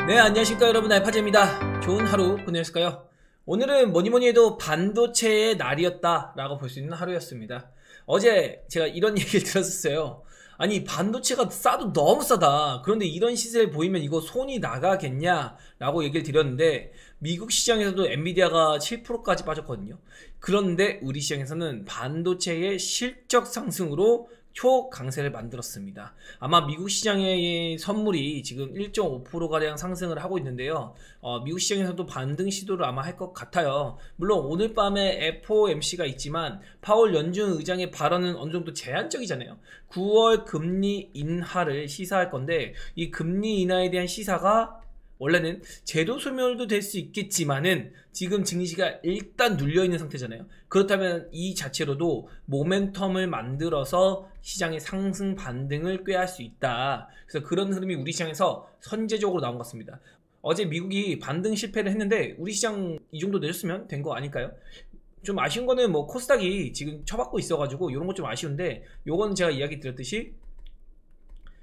네, 안녕하십니까 여러분, 알파제입니다. 좋은 하루 보내셨을까요? 오늘은 뭐니뭐니해도 반도체의 날이었다 라고 볼 수 있는 하루였습니다. 어제 제가 이런 얘기를 들었었어요. 아니, 반도체가 싸도 너무 싸다, 그런데 이런 시세를 보이면 이거 손이 나가겠냐 라고 얘기를 드렸는데, 미국 시장에서도 엔비디아가 7%까지 빠졌거든요. 그런데 우리 시장에서는 반도체의 실적 상승으로 초강세를 만들었습니다. 아마 미국 시장의 선물이 지금 1.5%가량 상승을 하고 있는데요. 미국 시장에서도 반등 시도를 아마 할 것 같아요. 물론 오늘 밤에 FOMC가 있지만 파월 연준 의장의 발언은 어느 정도 제한적이잖아요. 9월 금리 인하를 시사할 건데, 이 금리 인하에 대한 시사가 원래는 제도 소멸도 될 수 있겠지만은 지금 증시가 일단 눌려있는 상태잖아요. 그렇다면 이 자체로도 모멘텀을 만들어서 시장의 상승 반등을 꾀할 수 있다. 그래서 그런 흐름이 우리 시장에서 선제적으로 나온 것 같습니다. 어제 미국이 반등 실패를 했는데 우리 시장 이 정도 내렸으면 된 거 아닐까요? 좀 아쉬운 거는 뭐 코스닥이 지금 쳐받고 있어가지고 이런 거 좀 아쉬운데, 요건 제가 이야기 드렸듯이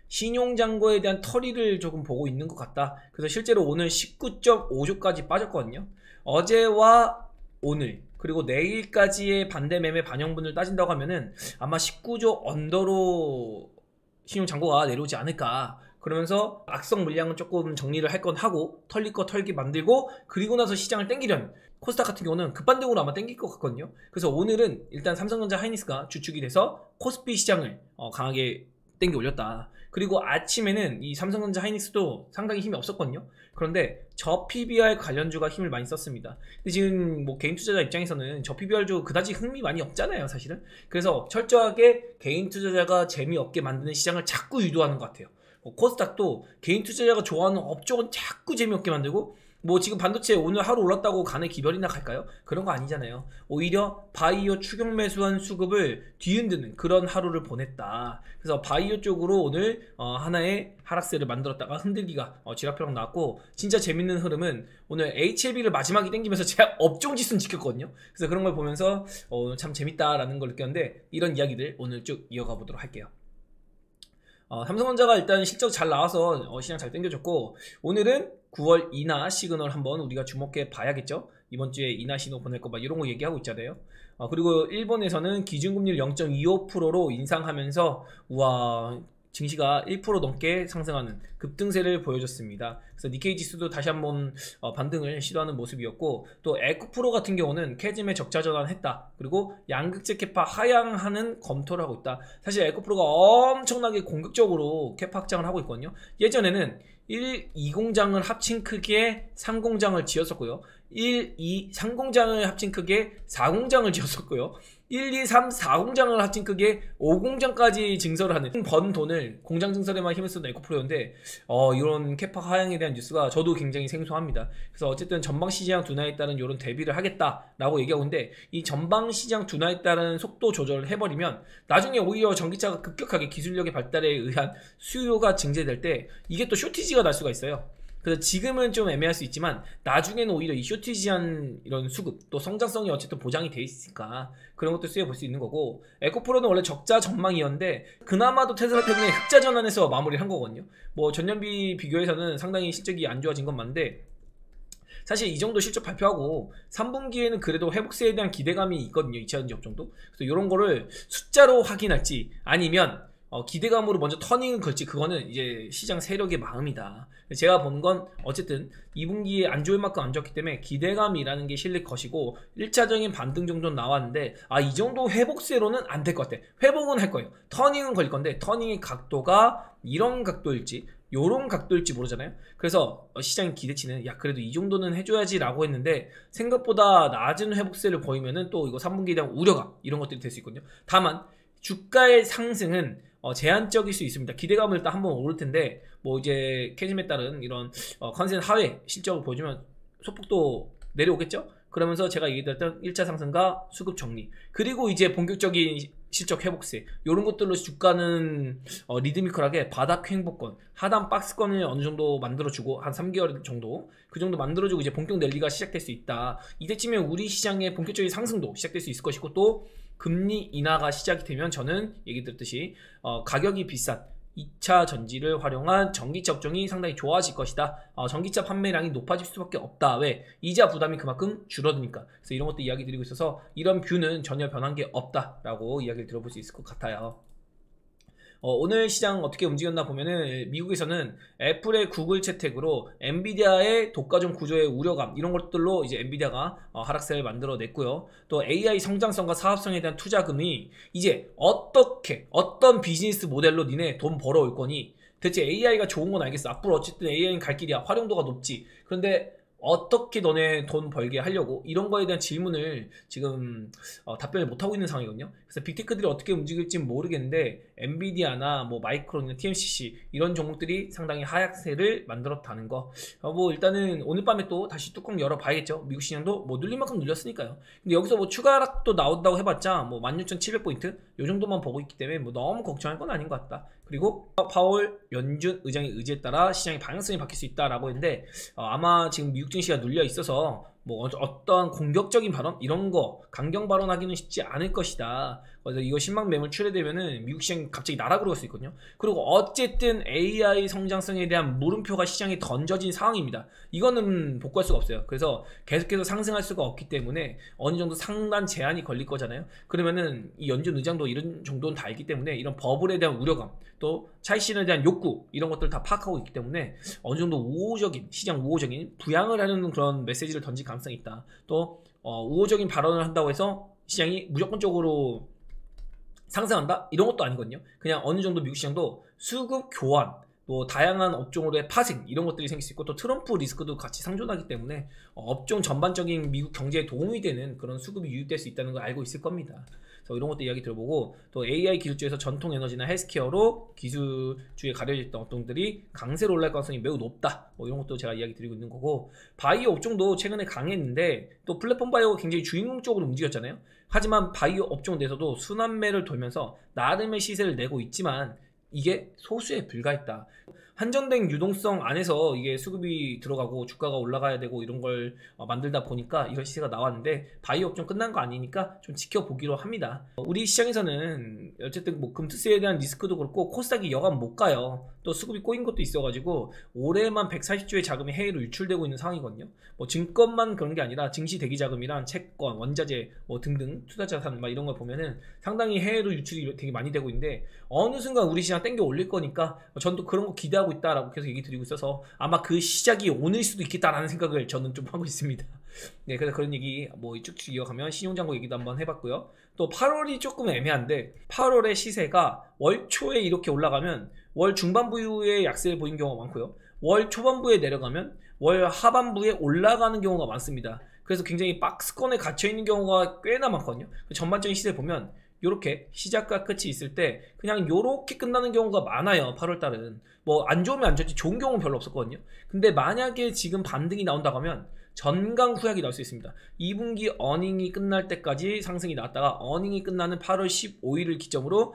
신용잔고에 대한 터리를 조금 보고 있는 것 같다. 그래서 실제로 오늘 19.5조까지 빠졌거든요. 어제와 오늘 그리고 내일까지의 반대 매매 반영분을 따진다고 하면은 아마 19조 언더로 신용잔고가 내려오지 않을까. 그러면서 악성 물량은 조금 정리를 할 건 하고, 털릴 거 털기 만들고, 그리고 나서 시장을 땡기려면 코스닥 같은 경우는 급반등으로 아마 땡길 것 같거든요. 그래서 오늘은 일단 삼성전자 하이닉스가 주축이 돼서 코스피 시장을 강하게 땡겨 올렸다. 그리고 아침에는 이 삼성전자 하이닉스도 상당히 힘이 없었거든요. 그런데 저 PBR 관련주가 힘을 많이 썼습니다. 근데 지금 뭐 개인 투자자 입장에서는 저 PBR주 그다지 흥미 많이 없잖아요, 사실은. 그래서 철저하게 개인 투자자가 재미없게 만드는 시장을 자꾸 유도하는 것 같아요. 코스닥도 개인 투자자가 좋아하는 업종은 자꾸 재미없게 만들고, 뭐 지금 반도체 오늘 하루 올랐다고 간에 기별이나 갈까요? 그런 거 아니잖아요. 오히려 바이오 추격 매수한 수급을 뒤흔드는 그런 하루를 보냈다. 그래서 바이오 쪽으로 오늘 하나의 하락세를 만들었다가 흔들기가 지라표랑 나왔고, 진짜 재밌는 흐름은 오늘 HLB를 마지막에 땡기면서 제가 업종 지수는 지켰거든요. 그래서 그런 걸 보면서 참 재밌다라는 걸 느꼈는데, 이런 이야기들 오늘 쭉 이어가 보도록 할게요. 삼성전자가 일단 실적 잘 나와서 시장 잘 땡겨줬고, 오늘은 9월 인하 시그널 한번 우리가 주목해 봐야겠죠. 이번 주에 인하 신호 보낼 거 막 이런 거 얘기하고 있잖아요. 그리고 일본에서는 기준금리를 0.25%로 인상하면서 우와, 증시가 1% 넘게 상승하는 급등세를 보여줬습니다. 그래서 니케이 지수도 다시 한번 반등을 시도하는 모습이었고, 또 에코프로 같은 경우는 캐즘에 적자 전환했다. 그리고 양극재 캐파 하향하는 검토를 하고 있다. 사실 에코프로가 엄청나게 공격적으로 캐파 확장을 하고 있거든요. 예전에는 1, 2공장을 합친 크기의 3공장을 지었었고요. 1, 2, 3공장을 합친 크기의 4공장을 지었었고요. 1, 2, 3, 4공장을 합친 크기의 5공장까지 증설을 하는, 번 돈을 공장 증설에만 힘을 쓰는 에코프로였는데, 이런 캐파 하향에 대한 뉴스가 저도 굉장히 생소합니다. 그래서 어쨌든 전방시장 둔화에 따른 이런 대비를 하겠다라고 얘기하고 있는데, 이 전방시장 둔화에 따른 속도 조절을 해버리면 나중에 오히려 전기차가 급격하게 기술력의 발달에 의한 수요가 증대될 때 이게 또 쇼티지가 날 수가 있어요. 그래서 지금은 좀 애매할 수 있지만 나중에는 오히려 이 쇼티지한 이런 수급, 또 성장성이 어쨌든 보장이 돼 있으니까 그런 것도 쓰여 볼 수 있는 거고, 에코프로는 원래 적자 전망이었는데 그나마도 테슬라 때문에 흑자 전환해서 마무리를 한 거거든요. 뭐 전년비 비교해서는 상당히 실적이 안 좋아진 건 맞는데, 사실 이 정도 실적 발표하고 3분기에는 그래도 회복세에 대한 기대감이 있거든요. 2차전지 업종도. 그래서 이런 거를 숫자로 확인할지 아니면 기대감으로 먼저 터닝을 걸지, 그거는 이제 시장 세력의 마음이다. 제가 보는 건 어쨌든 2분기에 안 좋을 만큼 안 좋았기 때문에 기대감이라는 게 실릴 것이고, 1차적인 반등 정도는 나왔는데 이 정도 회복세로는 안 될 것 같아. 회복은 할 거예요. 터닝은 걸릴 건데 터닝의 각도가 이런 각도일지 요런 각도일지 모르잖아요. 그래서 시장의 기대치는 야, 그래도 이 정도는 해줘야지 라고 했는데, 생각보다 낮은 회복세를 보이면은 또 이거 3분기에 대한 우려가 이런 것들이 될 수 있거든요. 다만 주가의 상승은 제한적일 수 있습니다. 기대감을 일단 한번 오를 텐데, 뭐 이제 캐즘에 따른 이런 컨센 하회 실적을 보여주면 소폭도 내려오겠죠. 그러면서 제가 얘기했던 1차 상승과 수급 정리, 그리고 이제 본격적인 실적 회복세, 이런 것들로 주가는 리드미컬하게 바닥 횡보권, 하단 박스권을 어느 정도 만들어주고 한 3개월 정도 그 정도 만들어주고 이제 본격 랠리가 시작될 수 있다. 이때쯤에 우리 시장의 본격적인 상승도 시작될 수 있을 것이고, 또 금리 인하가 시작이 되면 저는 얘기 드렸듯이 가격이 비싼 2차 전지를 활용한 전기차 업종이 상당히 좋아질 것이다. 전기차 판매량이 높아질 수밖에 없다. 왜? 이자 부담이 그만큼 줄어드니까. 그래서 이런 것도 이야기 드리고 있어서 이런 뷰는 전혀 변한 게 없다라고 이야기를 들어볼 수 있을 것 같아요. 오늘 시장 어떻게 움직였나 보면은 미국에서는 애플의 구글 채택으로 엔비디아의 독과점 구조의 우려감 이런 것들로 이제 엔비디아가 하락세를 만들어냈고요. 또 AI 성장성과 사업성에 대한 투자금이 이제 어떤 비즈니스 모델로 니네 돈 벌어올 거니? 대체 AI가 좋은 건 알겠어. 앞으로 어쨌든 AI는 갈 길이야. 활용도가 높지. 그런데 어떻게 너네 돈 벌게 하려고 이런 거에 대한 질문을 지금 답변을 못하고 있는 상황이거든요. 그래서 빅테크들이 어떻게 움직일지 모르겠는데 엔비디아나 뭐 마이크론이나 TMCC 이런 종목들이 상당히 하락세를 만들었다는 거. 뭐 일단은 오늘 밤에 또 다시 뚜껑 열어봐야겠죠. 미국 시장도 뭐 눌릴 만큼 눌렸으니까요. 근데 여기서 뭐 추가 하락도 나온다고 해봤자 뭐 16,700포인트 요 정도만 보고 있기 때문에 뭐 너무 걱정할 건 아닌 것 같다. 그리고 파월 연준 의장의 의지에 따라 시장의 방향성이 바뀔 수 있다라고 했는데 아마 지금 미국 증시가 눌려 있어서 뭐 어떤 공격적인 발언 이런 거 강경 발언하기는 쉽지 않을 것이다. 그래서 이거 신망 매물 출회되면은 미국 시장이 갑자기 날아그럴 수 있거든요. 그리고 어쨌든 AI 성장성에 대한 물음표가 시장에 던져진 상황입니다. 이거는 복구할 수가 없어요. 그래서 계속해서 상승할 수가 없기 때문에 어느 정도 상단 제한이 걸릴 거잖아요. 그러면은 이 연준 의장도 이런 정도는 다 알기 때문에 이런 버블에 대한 우려감 또 차익실현에 대한 욕구 이런 것들을 다 파악하고 있기 때문에 어느 정도 우호적인 시장 우호적인 부양을 하는 그런 메시지를 던질 가능성이 있다. 또 우호적인 발언을 한다고 해서 시장이 무조건적으로 상승한다? 이런 것도 아니거든요. 그냥 어느 정도 미국 시장도 수급 교환, 또 다양한 업종으로의 파생 이런 것들이 생길 수 있고 또 트럼프 리스크도 같이 상존하기 때문에 업종 전반적인 미국 경제에 도움이 되는 그런 수급이 유입될 수 있다는 걸 알고 있을 겁니다. 그래서 이런 것도 이야기 들어보고 또 AI 기술주에서 전통 에너지나 헬스케어로 기술주에 가려져 있던 업종들이 강세로 올라갈 가능성이 매우 높다. 뭐 이런 것도 제가 이야기 드리고 있는 거고 바이오 업종도 최근에 강했는데 또 플랫폼 바이오가 굉장히 주인공 쪽으로 움직였잖아요. 하지만 바이오 업종 내에서도 순환매를 돌면서 나름의 시세를 내고 있지만 이게 소수에 불과했다. 한정된 유동성 안에서 이게 수급이 들어가고 주가가 올라가야 되고 이런 걸 만들다 보니까 이런 시세가 나왔는데 바이오 업종 끝난 거 아니니까 좀 지켜보기로 합니다. 우리 시장에서는 어쨌든 뭐 금투세에 대한 리스크도 그렇고 코스닥이 여간 못 가요. 또 수급이 꼬인 것도 있어가지고 올해만 140조의 자금이 해외로 유출되고 있는 상황이거든요. 뭐 증권만 그런 게 아니라 증시 대기 자금이란 채권, 원자재 뭐 등등 투자자산 막 이런 걸 보면은 상당히 해외로 유출이 되게 많이 되고 있는데 어느 순간 우리 시장 땡겨 올릴 거니까 전 또 그런 거 기대하고 있다라고 계속 얘기 드리고 있어서 아마 그 시작이 오늘 수도 있겠다라는 생각을 저는 좀 하고 있습니다. 네, 그래서 그런 얘기 뭐 쭉쭉 이어가면 신용장고 얘기도 한번 해봤고요. 또 8월이 조금 애매한데 8월의 시세가 월 초에 이렇게 올라가면 월 중반부에 약세를 보인 경우가 많고요. 월 초반부에 내려가면 월 하반부에 올라가는 경우가 많습니다. 그래서 굉장히 박스권에 갇혀있는 경우가 꽤나 많거든요. 전반적인 시세 보면 요렇게 시작과 끝이 있을 때 그냥 요렇게 끝나는 경우가 많아요. 8월달은 뭐 안 좋으면 안 좋지 좋은 경우는 별로 없었거든요. 근데 만약에 지금 반등이 나온다고 하면 전강 후약이 나올 수 있습니다. 2분기 어닝이 끝날 때까지 상승이 나왔다가 어닝이 끝나는 8월 15일을 기점으로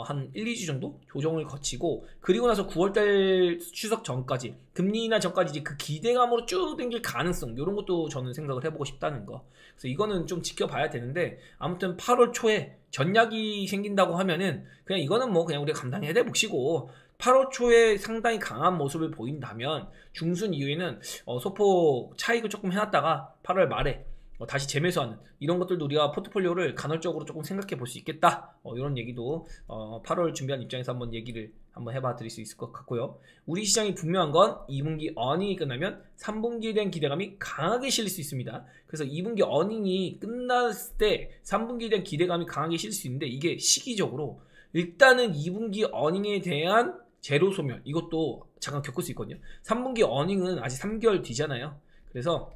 한 1, 2주 정도 조정을 거치고 그리고 나서 9월달 추석 전까지 금리 인하 전까지 이제 그 기대감으로 쭉 당길 가능성 이런 것도 저는 생각을 해보고 싶다는 거. 그래서 이거는 좀 지켜봐야 되는데 아무튼 8월 초에 전략이 생긴다고 하면은 그냥 이거는 뭐 그냥 우리가 감당해야 될 몫이고 8월 초에 상당히 강한 모습을 보인다면 중순 이후에는 소폭 차익을 조금 해놨다가 8월 말에 다시 재매수하는 이런 것들도 우리가 포트폴리오를 간헐적으로 조금 생각해 볼 수 있겠다. 이런 얘기도 8월 준비한 입장에서 한번 얘기를 한번 해봐 드릴 수 있을 것 같고요. 우리 시장이 분명한 건 2분기 어닝이 끝나면 3분기에 대한 기대감이 강하게 실릴 수 있습니다. 그래서 2분기 어닝이 끝났을 때 3분기에 대한 기대감이 강하게 실릴 수 있는데 이게 시기적으로 일단은 2분기 어닝에 대한 제로 소멸 이것도 잠깐 겪을 수 있거든요. 3분기 어닝은 아직 3개월 뒤잖아요. 그래서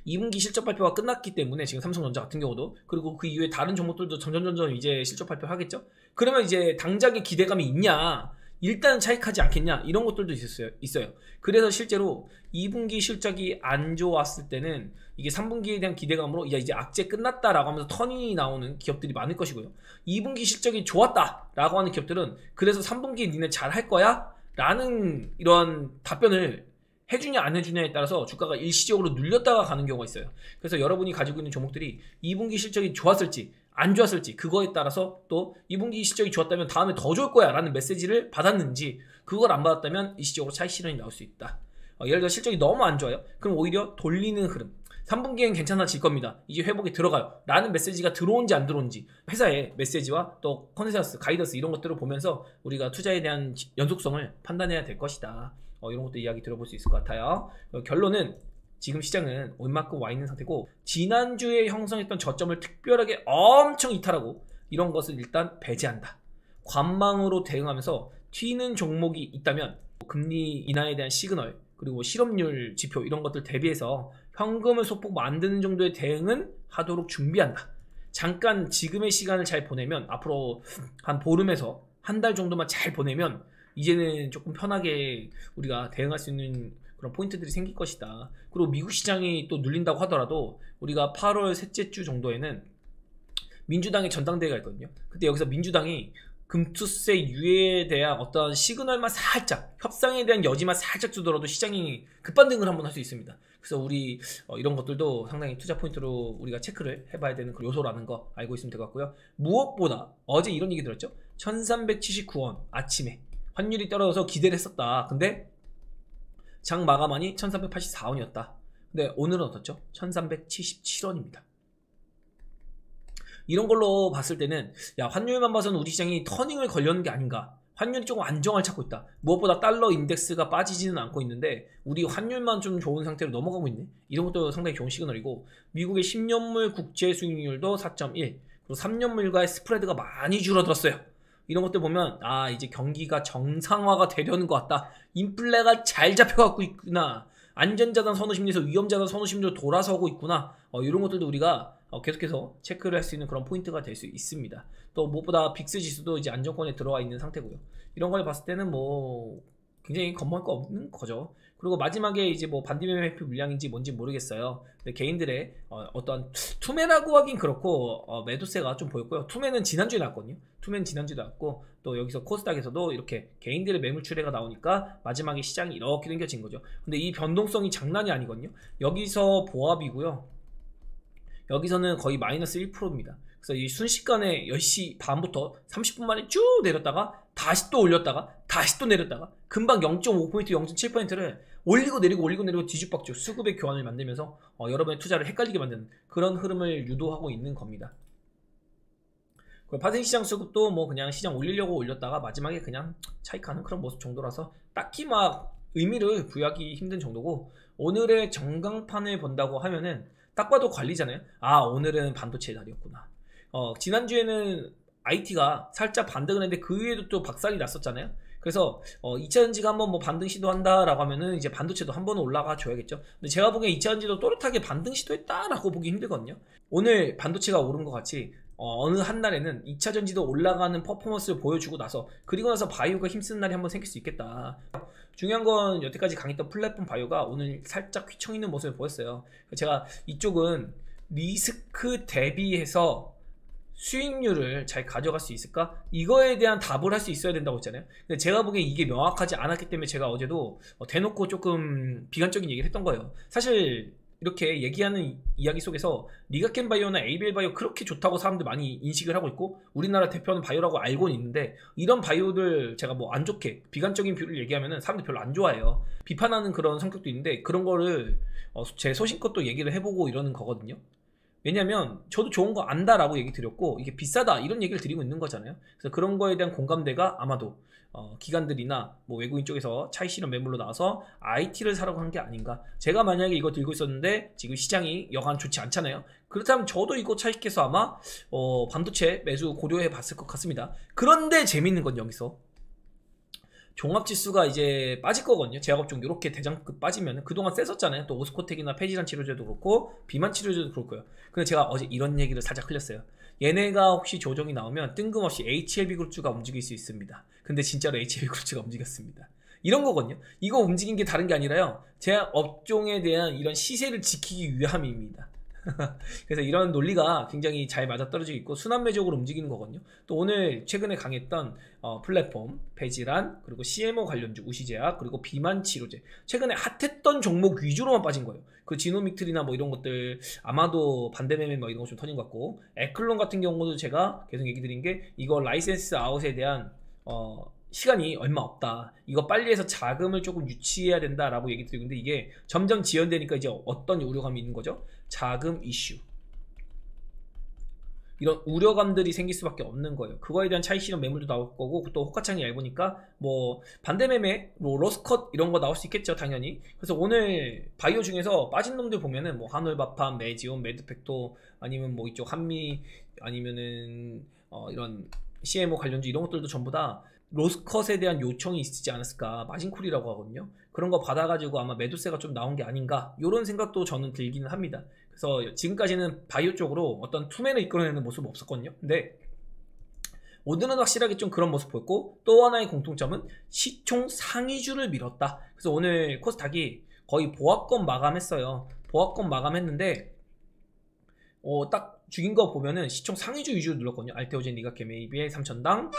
2분기 실적 발표가 끝났기 때문에 지금 삼성전자 같은 경우도 그리고 그 이후에 다른 종목들도 점점 이제 실적 발표 하겠죠. 그러면 이제 당장의 기대감이 있냐 일단은 차익하지 않겠냐 이런 것들도 있어요. 그래서 실제로 2분기 실적이 안 좋았을 때는 이게 3분기에 대한 기대감으로 야 이제 악재 끝났다라고 하면서 턴이 나오는 기업들이 많을 것이고요. 2분기 실적이 좋았다라고 하는 기업들은 그래서 3분기에 니네 잘할 거야? 라는 이런 답변을 해주냐 안 해주냐에 따라서 주가가 일시적으로 눌렸다가 가는 경우가 있어요. 그래서 여러분이 가지고 있는 종목들이 2분기 실적이 좋았을지 안 좋았을지, 그거에 따라서 또 2분기 실적이 좋았다면 다음에 더 좋을 거야 라는 메시지를 받았는지, 그걸 안 받았다면 일시적으로 차익 실현이 나올 수 있다. 예를 들어 실적이 너무 안 좋아요. 그럼 오히려 돌리는 흐름, 3분기엔 괜찮아질 겁니다, 이제 회복에 들어가요 라는 메시지가 들어온지 안 들어온지, 회사의 메시지와 또 컨센서스, 가이던스 이런 것들을 보면서 우리가 투자에 대한 연속성을 판단해야 될 것이다. 이런 것도 이야기 들어볼 수 있을 것 같아요. 결론은 지금 시장은 웬만큼 와 있는 상태고, 지난주에 형성했던 저점을 특별하게 엄청 이탈하고 이런 것을 일단 배제한다. 관망으로 대응하면서 튀는 종목이 있다면 금리 인하에 대한 시그널, 그리고 실업률 지표 이런 것들 대비해서 현금을 소폭 만드는 정도의 대응은 하도록 준비한다. 잠깐 지금의 시간을 잘 보내면, 앞으로 한 보름에서 한 달 정도만 잘 보내면 이제는 조금 편하게 우리가 대응할 수 있는 그런 포인트들이 생길 것이다. 그리고 미국 시장이 또 눌린다고 하더라도 우리가 8월 셋째 주 정도에는 민주당의 전당대회가 있거든요. 그때 여기서 민주당이 금투세 유예에 대한 어떤 시그널만 살짝, 협상에 대한 여지만 살짝 주더라도 시장이 급반등을 한번 할 수 있습니다. 그래서 우리 이런 것들도 상당히 투자 포인트로 우리가 체크를 해봐야 되는 그 요소라는 거 알고 있으면 될 것 같고요. 무엇보다 어제 이런 얘기 들었죠. 1379원 아침에 환율이 떨어져서 기대를 했었다. 근데 장 마감하니 1384원이었다. 근데 오늘은 어떻죠? 1377원입니다. 이런 걸로 봤을 때는 야, 환율만 봐서는 우리 시장이 터닝을 걸려는 게 아닌가, 환율이 조금 안정을 찾고 있다. 무엇보다 달러 인덱스가 빠지지는 않고 있는데 우리 환율만 좀 좋은 상태로 넘어가고 있네. 이런 것도 상당히 좋은 시그널이고, 미국의 10년물 국채 수익률도 4.1, 그리고 3년물과의 스프레드가 많이 줄어들었어요. 이런 것들 보면 아, 이제 경기가 정상화가 되려는 것 같다. 인플레가 잘 잡혀갖고 있구나. 안전자산 선호심리에서 위험자산 선호심리로 돌아서고 있구나. 이런 것들도 우리가 계속해서 체크를 할 수 있는 그런 포인트가 될 수 있습니다. 또 무엇보다 빅스 지수도 이제 안정권에 들어와 있는 상태고요. 이런 걸 봤을 때는 뭐 굉장히 겁먹을 거 없는 거죠. 그리고 마지막에 이제 뭐 반디메피 물량인지 뭔지 모르겠어요. 근데 개인들의 어떤 투매라고 하긴 그렇고 매도세가 좀 보였고요. 투매는 지난주에 나왔거든요. 투매는 지난주에 나왔고, 또 여기서 코스닥에서도 이렇게 개인들의 매물 추례가 나오니까 마지막에 시장이 이렇게 당겨진 거죠. 근데 이 변동성이 장난이 아니거든요. 여기서 보합이고요. 여기서는 거의 마이너스 1%입니다. 그래서 이 순식간에 10시 반부터 30분 만에 쭉 내렸다가 다시 또 올렸다가 다시 또 내렸다가 금방 0.5%, 0.7%를 올리고 내리고 뒤죽박죽 수급의 교환을 만들면서 여러분의 투자를 헷갈리게 만드는 그런 흐름을 유도하고 있는 겁니다. 파생시장 수급도 뭐 그냥 시장 올리려고 올렸다가 마지막에 그냥 차익하는 그런 모습 정도라서 딱히 막 의미를 부여하기 힘든 정도고, 오늘의 전광판을 본다고 하면은 딱 봐도 관리잖아요. 아, 오늘은 반도체의 날이었구나. 지난주에는 IT가 살짝 반등을 했는데 그 위에도 또 박살이 났었잖아요. 그래서 2차전지가 한번 뭐 반등 시도한다라고 하면은 이제 반도체도 한번 올라가 줘야겠죠. 근데 제가 보기엔 2차전지도 또렷하게 반등 시도했다라고 보기 힘들거든요. 오늘 반도체가 오른 것 같이 어느 한 날에는 2차전지도 올라가는 퍼포먼스를 보여주고 나서, 그리고 나서 바이오가 힘쓰는 날이 한번 생길 수 있겠다. 중요한 건 여태까지 강했던 플랫폼 바이오가 오늘 살짝 휘청이는 모습을 보였어요. 제가 이쪽은 리스크 대비해서 수익률을 잘 가져갈 수 있을까? 이거에 대한 답을 할 수 있어야 된다고 했잖아요. 근데 제가 보기엔 이게 명확하지 않았기 때문에 제가 어제도 대놓고 조금 비관적인 얘기를 했던 거예요. 사실 이렇게 얘기하는 이야기 속에서 리가켄 바이오나 에이벨 바이오 그렇게 좋다고 사람들 많이 인식을 하고 있고, 우리나라 대표는 바이오라고 알고는 있는데, 이런 바이오들 제가 뭐 안 좋게 비관적인 뷰를 얘기하면은 사람들 별로 안 좋아해요. 비판하는 그런 성격도 있는데, 그런 거를 제 소신껏 또 얘기를 해보고 이러는 거거든요. 왜냐면 저도 좋은 거 안다라고 얘기 드렸고, 이게 비싸다 이런 얘기를 드리고 있는 거잖아요. 그래서 그런 거에 대한 공감대가 아마도 기관들이나 뭐 외국인 쪽에서 차익 실현 매물로 나와서 IT를 사라고 한 게 아닌가. 제가 만약에 이거 들고 있었는데 지금 시장이 여간 좋지 않잖아요. 그렇다면 저도 이거 차익해서 아마 반도체 매수 고려해 봤을 것 같습니다. 그런데 재밌는 건 여기서 종합지수가 이제 빠질 거거든요. 제약업종 이렇게 대장급 빠지면 그동안 셌었잖아요. 또 오스코텍이나 폐질환 치료제도 그렇고 비만 치료제도 그럴 거예요. 근데 제가 어제 이런 얘기를 살짝 흘렸어요. 얘네가 혹시 조정이 나오면 뜬금없이 HLB 그룹주가 움직일 수 있습니다. 근데 진짜로 HLB 그룹주가 움직였습니다. 이런 거거든요. 이거 움직인 게 다른 게 아니라요, 제약 업종에 대한 이런 시세를 지키기 위함입니다. 그래서 이런 논리가 굉장히 잘 맞아떨어지고 있고 순환매적으로 움직이는 거거든요. 또 오늘 최근에 강했던 플랫폼, 배질환, 그리고 CMO 관련주, 우시제약, 그리고 비만 치료제, 최근에 핫했던 종목 위주로만 빠진 거예요. 그 지노믹틀이나 뭐 이런 것들 아마도 반대매매 뭐 이런 거 좀 터진 것 같고, 에클론 같은 경우도 제가 계속 얘기 드린 게 이거 라이센스 아웃에 대한 시간이 얼마 없다. 이거 빨리 해서 자금을 조금 유치해야 된다라고 얘기 드리고 있는데, 이게 점점 지연되니까 이제 어떤 우려감이 있는 거죠? 자금 이슈. 이런 우려감들이 생길 수밖에 없는 거예요. 그거에 대한 차익 실현 매물도 나올 거고, 또 호가창이 얇으니까 뭐 반대매매, 뭐 로스컷 이런 거 나올 수 있겠죠, 당연히. 그래서 오늘 바이오 중에서 빠진 놈들 보면은 뭐 한올바팜, 메지온, 매드팩토, 아니면 뭐 이쪽 한미, 아니면은 이런 CMO 관련주 이런 것들도 전부 다 로스컷에 대한 요청이 있지 않았을까. 마진콜이라고 하거든요. 그런 거 받아가지고 아마 매도세가 좀 나온 게 아닌가, 이런 생각도 저는 들기는 합니다. 그래서 지금까지는 바이오 쪽으로 어떤 투맨을 이끌어내는 모습은 없었거든요. 근데 오늘은 확실하게 좀 그런 모습 보였고, 또 하나의 공통점은 시총 상위주를 밀었다. 그래서 오늘 코스닥이 거의 보합권 마감했어요. 보합권 마감했는데 딱 죽인 거 보면은 시총 상위주 위주로 눌렀거든요. 알테오젠, 리가케, 메이비의 3,000당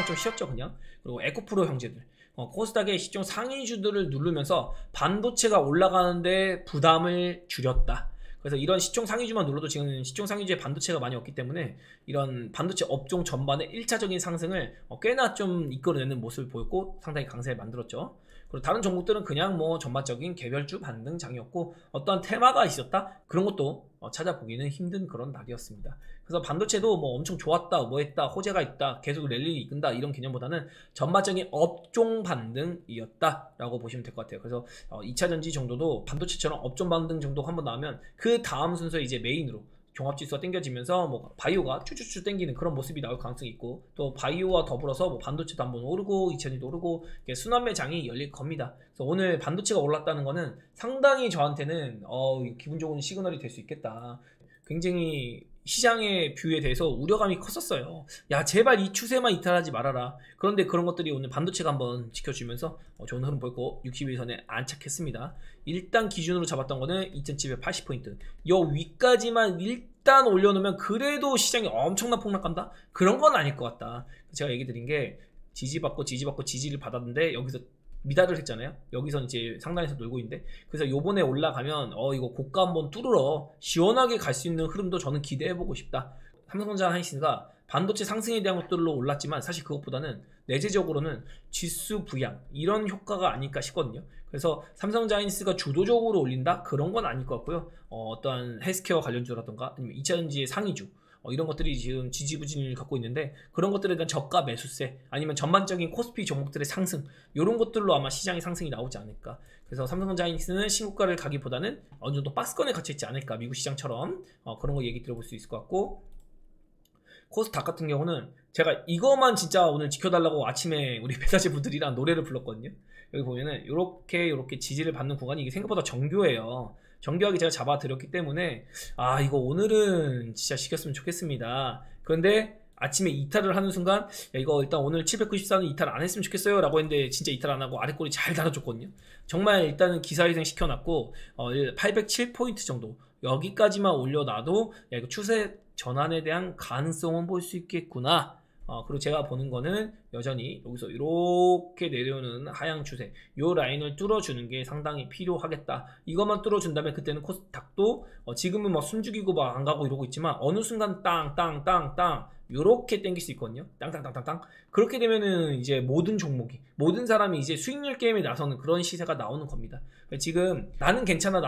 좀 쉬었죠 그냥. 그리고 에코프로 형제들, 코스닥의 시총 상위주들을 누르면서 반도체가 올라가는데 부담을 줄였다. 그래서 이런 시총 상위주만 눌러도 지금 시총 상위주에 반도체가 많이 없기 때문에 이런 반도체 업종 전반의 1차적인 상승을 꽤나 좀 이끌어내는 모습을 보였고, 상당히 강세를 만들었죠. 그리고 다른 종목들은 그냥 뭐 전반적인 개별주 반등장이었고, 어떠한 테마가 있었다? 그런 것도 찾아보기는 힘든 그런 날이었습니다. 그래서 반도체도 뭐 엄청 좋았다, 뭐 했다, 호재가 있다, 계속 랠리를 이끈다, 이런 개념보다는 전반적인 업종 반등이었다 라고 보시면 될 것 같아요. 그래서 2차전지 정도도 반도체처럼 업종 반등 정도가 한번 나오면 그 다음 순서에 이제 메인으로 종합지수가 땡겨지면서 뭐 바이오가 쭈쭈쭈 땡기는 그런 모습이 나올 가능성이 있고, 또 바이오와 더불어서 뭐 반도체도 한번 오르고 2차전지도 오르고 순환매장이 열릴 겁니다. 그래서 오늘 반도체가 올랐다는 거는 상당히 저한테는 기분 좋은 시그널이 될 수 있겠다. 굉장히 시장의 뷰에 대해서 우려감이 컸었어요. 야, 제발 이 추세만 이탈하지 말아라. 그런데 그런 것들이 오늘 반도체가 한번 지켜주면서 좋은 흐름 보였고 60일선에 안착했습니다. 일단 기준으로 잡았던 거는 2780포인트. 요 위까지만 일단 올려놓으면 그래도 시장이 엄청난 폭락 간다? 그런 건 아닐 것 같다. 제가 얘기 드린 게 지지받고 지지를 받았는데 여기서 미달을 했잖아요. 여기서 이제 상단에서 놀고 있는데, 그래서 요번에 올라가면 이거 고가 한번 뚫으러 시원하게 갈 수 있는 흐름도 저는 기대해보고 싶다. 삼성전자 하이닉스가 반도체 상승에 대한 것들로 올랐지만 사실 그것보다는 내재적으로는 지수 부양 이런 효과가 아닐까 싶거든요. 그래서 삼성전자 하이닉스가 주도적으로 올린다? 그런 건 아닐 것 같고요. 어떠한 헬스케어 관련주라던가 아니면 2차전지의 상위주, 이런 것들이 지금 지지부진을 갖고 있는데, 그런 것들에 대한 저가 매수세, 아니면 전반적인 코스피 종목들의 상승, 이런 것들로 아마 시장의 상승이 나오지 않을까. 그래서 삼성전자 하이닉스는 신고가를 가기보다는 어느 정도 박스권에 갇혀있지 않을까, 미국 시장처럼. 그런 거 얘기 들어볼 수 있을 것 같고, 코스닥 같은 경우는 제가 이거만 진짜 오늘 지켜달라고 아침에 우리 배사제 분들이랑 노래를 불렀거든요. 여기 보면은 요렇게 지지를 받는 구간이 이게 생각보다 정교해요. 정교하게 제가 잡아드렸기 때문에 이거 오늘은 진짜 시켰으면 좋겠습니다. 그런데 아침에 이탈을 하는 순간, 야, 이거 일단 오늘 794는 이탈 안 했으면 좋겠어요 라고 했는데 진짜 이탈 안 하고 아래꼬리 잘 달아줬거든요. 정말 일단은 기사회생 시켜놨고 807포인트 정도 여기까지만 올려놔도 야, 이거 추세 전환에 대한 가능성은 볼 수 있겠구나. 그리고 제가 보는 거는 여전히 여기서 이렇게 내려오는 하향 추세, 요 라인을 뚫어주는 게 상당히 필요하겠다. 이것만 뚫어준다면 그때는 코스닥도 지금은 막 숨죽이고 막 안 가고 이러고 있지만 어느 순간 땅 요렇게 땡길 수 있거든요. 땅. 그렇게 되면은 이제 모든 종목이, 모든 사람이 이제 수익률 게임에 나서는 그런 시세가 나오는 겁니다. 지금 나는 괜찮아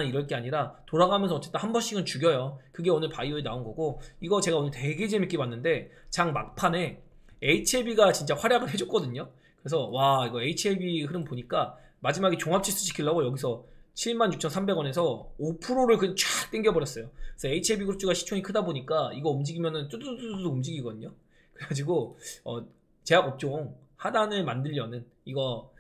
이럴 게 아니라 돌아가면서 어쨌든 한 번씩은 죽여요. 그게 오늘 바이오에 나온 거고, 이거 제가 오늘 되게 재밌게 봤는데 장 막판에 HLB가 진짜 활약을 해줬거든요. 그래서 와, 이거 HLB 흐름 보니까 마지막에 종합지수 지키려고 여기서 76,300원에서 5%를 그냥 쫙 땡겨버렸어요. 그래서 HLB 그룹주가 시총이 크다 보니까 이거 움직이면은 뚜두두두 움직이거든요. 그래가지고 제약업종 하단을 만들려는, 이거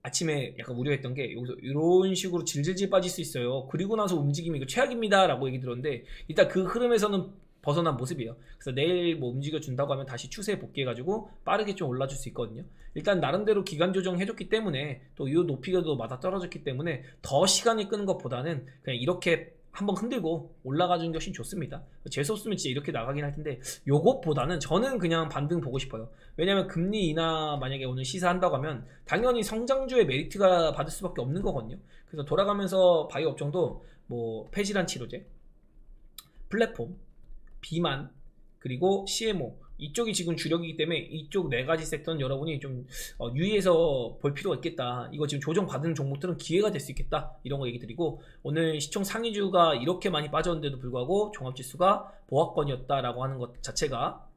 아침에 약간 우려했던 게 여기서 이런 식으로 질질질 빠질 수 있어요. 그리고 나서 움직이면 이거 최악입니다 라고 얘기 들었는데, 일단 그 흐름에서는 벗어난 모습이에요. 그래서 내일 뭐 움직여준다고 하면 다시 추세에 복귀해가지고 빠르게 좀 올라줄 수 있거든요. 일단 나름대로 기간 조정 해줬기 때문에, 또 이 높이가 또 맞아 떨어졌기 때문에 더 시간이 끄는 것보다는 그냥 이렇게 한번 흔들고 올라가주는 것이 좋습니다. 재수없으면 진짜 이렇게 나가긴 할 텐데 요것보다는 저는 그냥 반등 보고 싶어요. 왜냐면 금리 인하 만약에 오늘 시사한다고 하면 당연히 성장주의 메리트가 받을 수밖에 없는 거거든요. 그래서 돌아가면서 바이오 업종도 뭐 폐질환 치료제, 플랫폼, 비만, 그리고 CMO 이쪽이 지금 주력이기 때문에 이쪽 4가지 섹터는 여러분이 좀 유의해서 볼 필요가 있겠다. 이거 지금 조정받은 종목들은 기회가 될 수 있겠다. 이런 거 얘기 드리고, 오늘 시총 상위주가 이렇게 많이 빠졌는데도 불구하고 종합지수가 보합권이었다라고 하는 것 자체가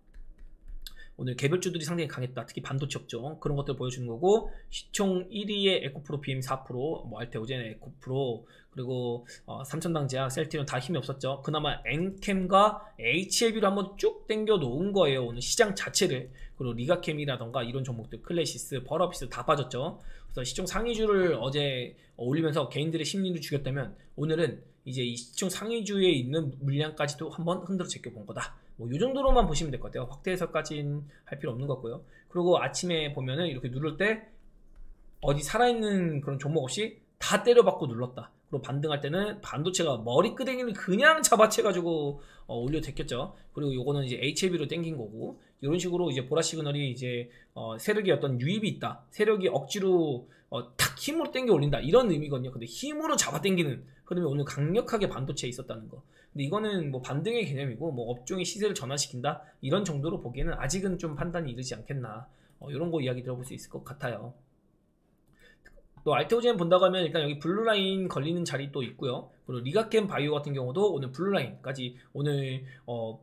오늘 개별주들이 상당히 강했다. 특히 반도체 업종 그런 것들을 보여주는 거고, 시총 1위의 에코프로, BM 4%, 뭐 알테오젠, 에코프로, 그리고 삼천당 제약, 셀트리온 다 힘이 없었죠. 그나마 엔캠과 HLB로 한번 쭉 당겨 놓은 거예요. 오늘 시장 자체를. 그리고 리가캠이라던가 이런 종목들, 클래시스, 버러피스 다 빠졌죠. 그래서 시총 상위주를 어제 올리면서 개인들의 심리를 죽였다면, 오늘은 이제 이 시총 상위주에 있는 물량까지도 한번 흔들어 제껴 본 거다. 뭐 이 정도로만 보시면 될 것 같아요. 확대 해석까지는 할 필요 없는 것 같고요. 그리고 아침에 보면은 이렇게 누를 때 어디 살아있는 그런 종목 없이 다 때려박고 눌렀다. 그리고 반등할 때는 반도체가 머리끄댕이를 그냥 잡아채가지고 올려 제꼈죠. 그리고 요거는 이제 HLB로 땡긴 거고, 이런 식으로 이제 보라 시그널이 이제 세력이 어떤 유입이 있다. 세력이 억지로 탁 힘으로 땡겨 올린다. 이런 의미거든요. 근데 힘으로 잡아 땡기는 그러면 오늘 강력하게 반도체에 있었다는 거. 근데 이거는 뭐 반등의 개념이고 뭐 업종의 시세를 전환시킨다 이런 정도로 보기에는 아직은 좀 판단이 이르지 않겠나. 이런 거 이야기 들어볼 수 있을 것 같아요. 또 알테오젠 본다고 하면 일단 여기 블루라인 걸리는 자리 또 있고요. 그리고 리가캠 바이오 같은 경우도 오늘 블루라인까지 오늘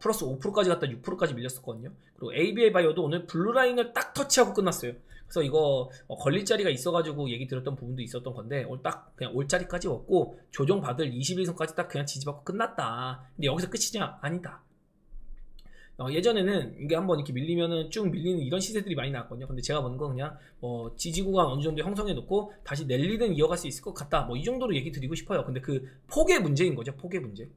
플러스 5%까지 갔다 6%까지 밀렸었거든요. 그리고 ABL 바이오도 오늘 블루라인을 딱 터치하고 끝났어요. 그래서 이거 걸릴 자리가 있어가지고 얘기 들었던 부분도 있었던 건데 오늘 딱 그냥 올 자리까지 왔고 조정받을 21선까지 딱 그냥 지지받고 끝났다. 근데 여기서 끝이냐? 아니다. 예전에는 이게 한번 이렇게 밀리면은 쭉 밀리는 이런 시세들이 많이 나왔거든요. 근데 제가 보는 건 그냥 지지 구간 어느 정도 형성해 놓고 다시 랠리는 이어갈 수 있을 것 같다. 뭐 이 정도로 얘기 드리고 싶어요. 근데 그 폭의 문제인 거죠. 폭의 문제.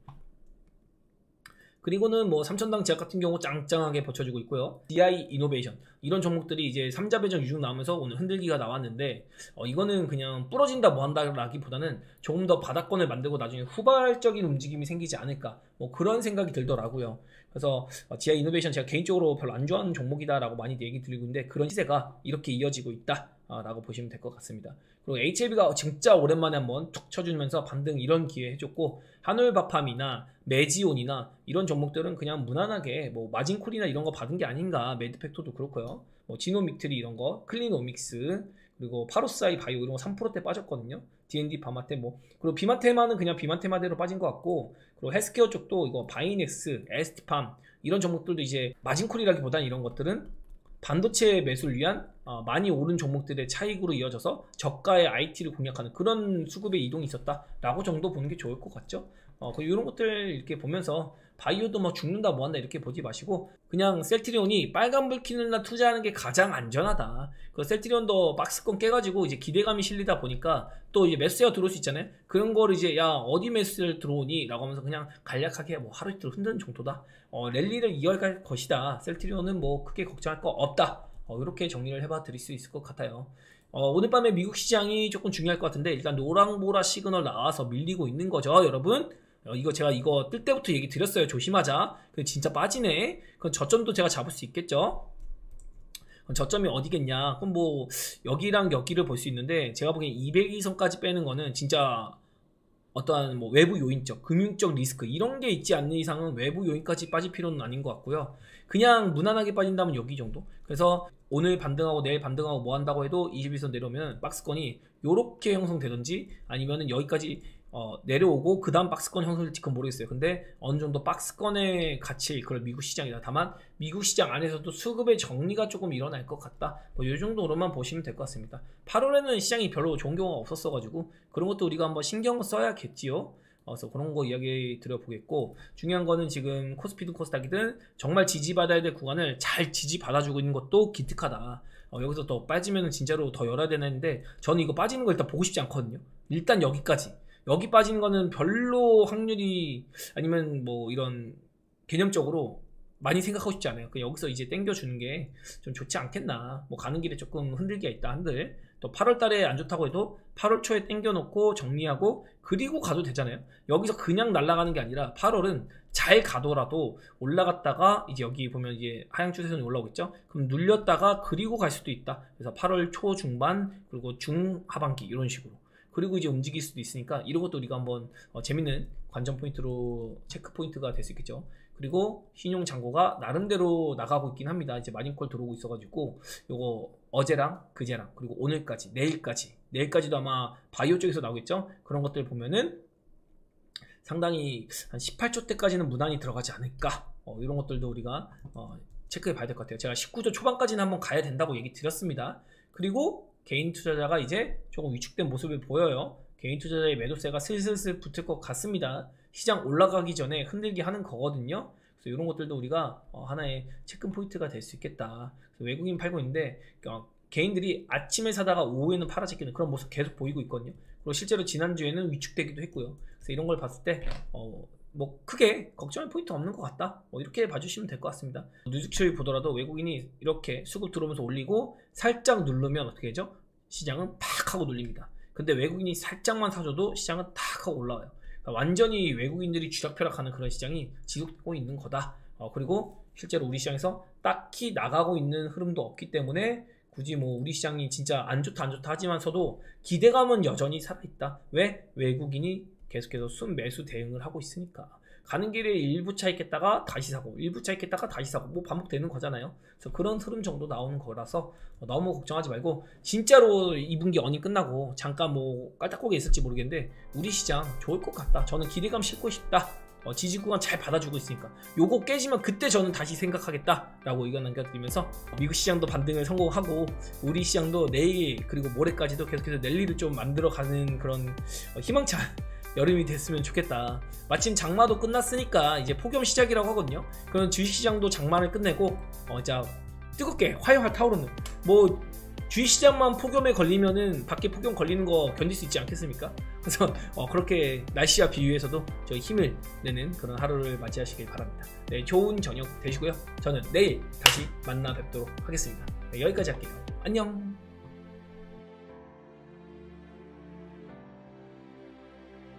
그리고는 뭐 삼천당 제약 같은 경우 짱짱하게 버텨주고 있고요. DI 이노베이션 이런 종목들이 이제 3자 배정 유중 나오면서 오늘 흔들기가 나왔는데 이거는 그냥 부러진다 뭐 한다 라기보다는 조금 더 바닥권을 만들고 나중에 후발적인 움직임이 생기지 않을까 뭐 그런 생각이 들더라고요. 그래서 DI 이노베이션 제가 개인적으로 별로 안 좋아하는 종목이다 라고 많이 얘기 드리고 있는데 그런 시세가 이렇게 이어지고 있다 라고 보시면 될 것 같습니다. 그리고 HLB가 진짜 오랜만에 한번 툭 쳐주면서 반등 이런 기회 해줬고, 한올바팜이나 메지온이나 이런 종목들은 그냥 무난하게 뭐 마진콜이나 이런 거 받은 게 아닌가. 매드팩토도 그렇고요. 뭐 지노믹트리 이런 거, 클리노믹스, 그리고 파로사이 바이오 이런 거 3%대 빠졌거든요. D&D 바마테 뭐, 그리고 비마테마는 그냥 비마테마대로 빠진 것 같고, 그리고 헬스케어 쪽도 이거 바이넥스, 에스티팜 이런 종목들도 이제 마진콜이라기보다는 이런 것들은 반도체 매수를 위한 많이 오른 종목들의 차익으로 이어져서 저가의 IT를 공략하는 그런 수급의 이동이 있었다라고 정도 보는 게 좋을 것 같죠. 이런 것들 이렇게 보면서 바이오도 뭐 죽는다 뭐한다 이렇게 보지 마시고 그냥 셀트리온이 빨간불 켜는 날 투자하는 게 가장 안전하다. 그 셀트리온도 박스권 깨가지고 이제 기대감이 실리다 보니까 또 이제 매수세가 들어올 수 있잖아요. 그런 거를 이제 야 어디 매수세를 들어오니? 라고 하면서 그냥 간략하게 뭐 하루 이틀 흔드는 정도다. 랠리를 이어갈 것이다. 셀트리온은 뭐 크게 걱정할 거 없다. 이렇게 정리를 해봐 드릴 수 있을 것 같아요. 오늘 밤에 미국 시장이 조금 중요할 것 같은데 일단 노랑보라 시그널 나와서 밀리고 있는 거죠, 여러분. 이거 제가 이거 뜰 때부터 얘기 드렸어요. 조심하자. 그 진짜 빠지네. 그 저점도 제가 잡을 수 있겠죠. 저점이 어디겠냐? 그럼 뭐 여기랑 여기를 볼 수 있는데 제가 보기엔 202선까지 빼는 거는 진짜 어떠한 뭐 외부 요인적, 금융적 리스크 이런 게 있지 않는 이상은 외부 요인까지 빠질 필요는 아닌 것 같고요. 그냥 무난하게 빠진다면 여기 정도. 그래서 오늘 반등하고 내일 반등하고 뭐 한다고 해도 21선 내려오면 박스권이 요렇게 형성되든지 아니면은 여기까지 내려오고 그 다음 박스권 형성될지 그건 모르겠어요. 근데 어느 정도 박스권의 가치 그걸 미국 시장이다. 다만 미국 시장 안에서도 수급의 정리가 조금 일어날 것 같다. 뭐 이 정도로만 보시면 될 것 같습니다. 8월에는 시장이 별로 좋은 경우가 없었어가지고 그런 것도 우리가 한번 신경 써야겠지요. 그래서 그런 거 이야기 드려보겠고, 중요한 거는 지금 코스피든 코스닥이든 정말 지지받아야 될 구간을 잘 지지받아주고 있는 것도 기특하다. 여기서 더 빠지면 진짜로 더 열어야 되는데 저는 이거 빠지는 거 일단 보고 싶지 않거든요. 일단 여기까지. 여기 빠지는 거는 별로 확률이 아니면 뭐 이런 개념적으로 많이 생각하고 싶지 않아요. 그냥 여기서 이제 땡겨주는 게 좀 좋지 않겠나. 뭐 가는 길에 조금 흔들기가 있다 한들, 또 8월 달에 안 좋다고 해도 8월 초에 땡겨놓고 정리하고 그리고 가도 되잖아요. 여기서 그냥 날아가는 게 아니라 8월은 잘 가더라도 올라갔다가 이제 여기 보면 이제 하향 추세선이 올라오겠죠. 그럼 눌렸다가 그리고 갈 수도 있다. 그래서 8월 초 중반 그리고 중하반기 이런 식으로. 그리고 이제 움직일 수도 있으니까 이런 것도 우리가 한번 재밌는 관전 포인트로 체크 포인트가 될 수 있겠죠. 그리고 신용 잔고가 나름대로 나가고 있긴 합니다. 이제 마진콜 들어오고 있어가지고 요거 어제랑 그제랑 그리고 오늘까지 내일까지도 아마 바이오 쪽에서 나오겠죠. 그런 것들 보면은 상당히 한 18조 때까지는 무난히 들어가지 않을까. 이런 것들도 우리가 체크해 봐야 될 것 같아요. 제가 19조 초반까지는 한번 가야 된다고 얘기 드렸습니다. 그리고 개인 투자자가 이제 조금 위축된 모습을 보여요. 개인 투자자의 매도세가 슬슬 붙을 것 같습니다. 시장 올라가기 전에 흔들기 하는 거거든요. 그래서 이런 것들도 우리가 하나의 체크 포인트가 될 수 있겠다. 외국인 팔고 있는데 개인들이 아침에 사다가 오후에는 팔아제끼는 그런 모습 계속 보이고 있거든요. 그리고 실제로 지난주에는 위축되기도 했고요. 그래서 이런 걸 봤을 때 뭐 크게 걱정할 포인트 없는 것 같다. 이렇게 봐주시면 될 것 같습니다. 뉴스쇼를 보더라도 외국인이 이렇게 수급 들어오면서 올리고 살짝 누르면 어떻게 되죠? 시장은 팍 하고 눌립니다. 근데 외국인이 살짝만 사줘도 시장은 탁 하고 올라와요. 그러니까 완전히 외국인들이 쥐락펴락하는 그런 시장이 지속되고 있는 거다. 그리고 실제로 우리 시장에서 딱히 나가고 있는 흐름도 없기 때문에 굳이 뭐 우리 시장이 진짜 안 좋다 하지만서도 기대감은 여전히 살아있다. 왜? 외국인이 계속해서 순매수 대응을 하고 있으니까. 가는 길에 일부 차 있겠다가 다시 사고 일부 차 있겠다가 다시 사고 뭐 반복되는 거잖아요. 그래서 그런 흐름 정도 나오는 거라서 너무 걱정하지 말고, 진짜로 2분기 어닝 끝나고 잠깐 뭐 깔딱고개 있을지 모르겠는데 우리 시장 좋을 것 같다. 저는 기대감 싣고 싶다. 지지 구간 잘 받아주고 있으니까 요거 깨지면 그때 저는 다시 생각하겠다 라고 의견 남겨드리면서, 미국 시장도 반등을 성공하고 우리 시장도 내일 그리고 모레까지도 계속해서 랠리를 좀 만들어가는 그런 희망찬 여름이 됐으면 좋겠다. 마침 장마도 끝났으니까 이제 폭염 시작이라고 하거든요. 그럼 주식시장도 장마를 끝내고 자 뜨겁게 활활 타오르는, 뭐 주식시장만 폭염에 걸리면은 밖에 폭염 걸리는 거 견딜 수 있지 않겠습니까? 그래서 그렇게 날씨와 비유해서도 저희 힘을 내는 그런 하루를 맞이하시길 바랍니다. 네, 좋은 저녁 되시고요. 저는 내일 다시 만나 뵙도록 하겠습니다. 네, 여기까지 할게요. 안녕.